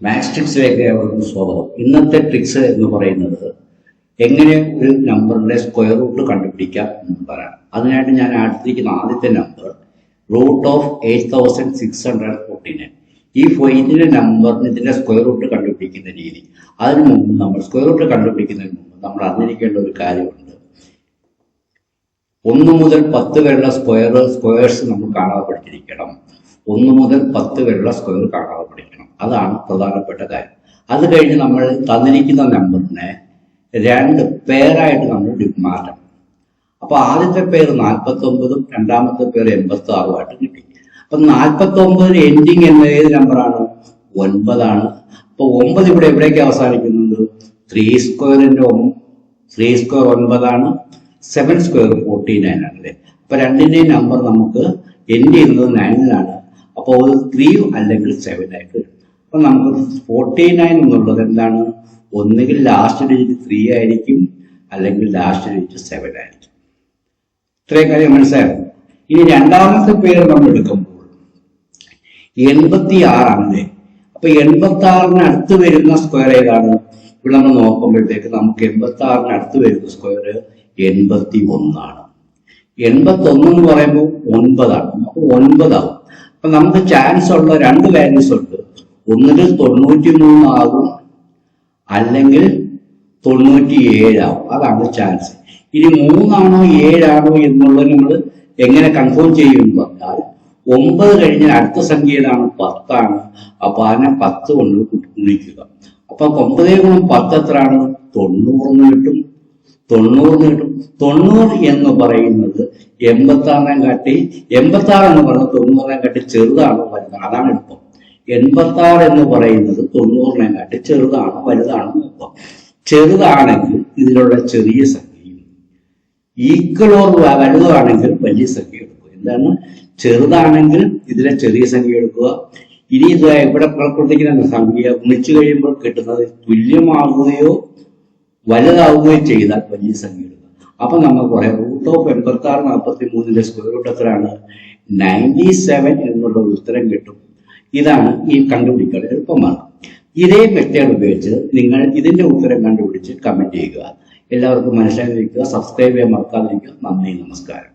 Maths ട്രിക്സിലേക്ക് അവർക്ക് സ്വാഗതം. ഇന്നത്തെ ട്രിക്സ് എന്ന് പറയുന്നത് എങ്ങനെ ഒരു നമ്പറിന്റെ സ്ക്വയർ റൂട്ട് കണ്ടുപിടിക്കാം എന്ന് പറയാം. അതിനായിട്ട് ഞാൻ എടുത്തിരിക്കുന്ന ആദ്യത്തെ നമ്പർ √8,649. ഈ ഇതിന്റെ നമ്പറിന് ഇതിന്റെ സ്ക്വയർ റൂട്ട് കണ്ടുപിടിക്കുന്ന രീതി. അതിനു മുമ്പ് നമ്മൾ സ്ക്വയർ റൂട്ട് കണ്ടുപിടിക്കുന്നതിന് മുമ്പ് നമ്മൾ അറിഞ്ഞിരിക്കേണ്ട ഒരു കാര്യമുണ്ട്. 1 മുതൽ 10 വരെയുള്ള സ്ക്വയേഴ്സ് നമ്മൾ കാണാതെ പഠിച്ചിരിക്കണം. 1 മുതൽ 10 വരെയുള്ള സ്ക്വയർ കാണാതെ പഠിക്കണം. അതാണ് പ്രധാനപ്പെട്ട കാര്യം. അത് കഴിഞ്ഞ് നമ്മൾ തന്നിരിക്കുന്ന നമ്പറിനെ 2 പേരായിട്ട് നമ്മൾ മാറ്റണം. അപ്പൊ ആദ്യത്തെ പേര് 49ഉം രണ്ടാമത്തെ പേര് 86ഉമായിട്ട് കിട്ടി. അപ്പൊ 49 എൻഡിങ് എന്ന ഏത് നമ്പറാണ്? 9 ആണ്. അപ്പൊ 9 ഇവിടെ എവിടേക്ക് അവസാനിക്കുന്നുണ്ട്? 3 സ്ക്വയറിന്റെ 3 സ്ക്വയർ 9 ആണ്. 7 സ്ക്വയർ 49 ആണ് അല്ലേ? അപ്പൊ രണ്ടിന്റെയും നമ്പർ നമുക്ക് എൻഡ് ചെയ്യുന്നത് 9ലാണ്. അപ്പോൾ 3 അല്ലെങ്കിൽ 7 ആയിട്ട് വരും. അപ്പൊ നമുക്ക് 49 എന്നുള്ളത് എന്താണ്? ഒന്നുകിൽ ലാസ്റ്റ് ഡിജിറ്റ് 3 ആയിരിക്കും, അല്ലെങ്കിൽ ലാസ്റ്റ് ഡിജിറ്റ് 7 ആയിരിക്കും. ഇത്രയും കാര്യം മനസ്സിലായോ? ഇനി രണ്ടാമത്തെ പേര് നമ്മൾ എടുക്കുമ്പോൾ 86 ആണല്ലേ? അപ്പൊ 86ന് അടുത്ത് വരുന്ന സ്ക്വയർ ഏതാണ്? ഇവിടെ നമ്മൾ നോക്കുമ്പോഴത്തേക്ക് നമുക്ക് 86ന് അടുത്ത് വരുന്ന സ്ക്വയർ 81 ആണ്. 81 എന്ന് പറയുമ്പോൾ 9 ആണ്. അപ്പൊ 9 ആവും. അപ്പൊ നമുക്ക് ചാൻസ് ഉള്ള 2 വാല്യൂസ് ഉണ്ട്. ഒന്നുകിൽ 93 ആകും, അല്ലെങ്കിൽ 97 ആവും. അതാണ് ചാൻസ്. ഇനി 3 ആണോ 7 ആണോ എന്നുള്ളത് നമ്മൾ എങ്ങനെ കൺഫേം ചെയ്യുമെന്ന് പറഞ്ഞാൽ 9 കഴിഞ്ഞാൽ അടുത്ത സംഖ്യ ഏതാണ്? 10 ആണ്. അപ്പൊ അതിനെ 10 കൊണ്ട് ഗുണിക്കുക. അപ്പൊ 9 ഗുണം 10 എത്രയാണ്? 90 കിട്ടും. 90 എന്ന് പറയുന്നത് 86 എന്ന് പറയുന്നത് 90 ചെറുതാണോ വലുതാണോ? അതാണ് എളുപ്പം. 86 എന്ന് പറയുന്നത് 90 ചെറുതാണോ വലുതാണോ നോക്കാം. ചെറുതാണെങ്കിൽ ഇതിലുള്ള ചെറിയ സംഖ്യയും, ഈക്വൽ ഓർ വലുതാണെങ്കിൽ വലിയ സംഖ്യ എടുക്കുക. എന്താണ്? ചെറുതാണെങ്കിൽ ഇതിലെ ചെറിയ സംഖ്യ എടുക്കുക. ഇനി ഇത് ഇവിടെ കൊടുത്തിരിക്കുന്ന സംഖ്യ ഗുണിച്ചു കഴിയുമ്പോൾ കിട്ടുന്നത് തുല്യമാവുകയോ വലുതാവുകയോ ചെയ്താൽ വലിയ സംഖ്യ എടുക്കുക. അപ്പൊ നമ്മൾ പറയാം √8643 സ്ക്വയർ റൂട്ട് എത്രയാണ്? 97 എന്നുള്ള ഉത്തരം കിട്ടും. ഇതാണ് ഈ കണ്ടുപിടിക്കാൻ എളുപ്പമാണ്. ഇതേ മെത്തേഡ് ഉപയോഗിച്ച് നിങ്ങൾ ഇതിന്റെ ഉത്തരം കണ്ടുപിടിച്ച് കമന്റ് ചെയ്യുക. എല്ലാവർക്കും മനസ്സിലാക്കിയിരിക്കുക. സബ്സ്ക്രൈബ് ചെയ്യാൻ മറക്കാതിരിക്കുക. നന്ദി, നമസ്കാരം.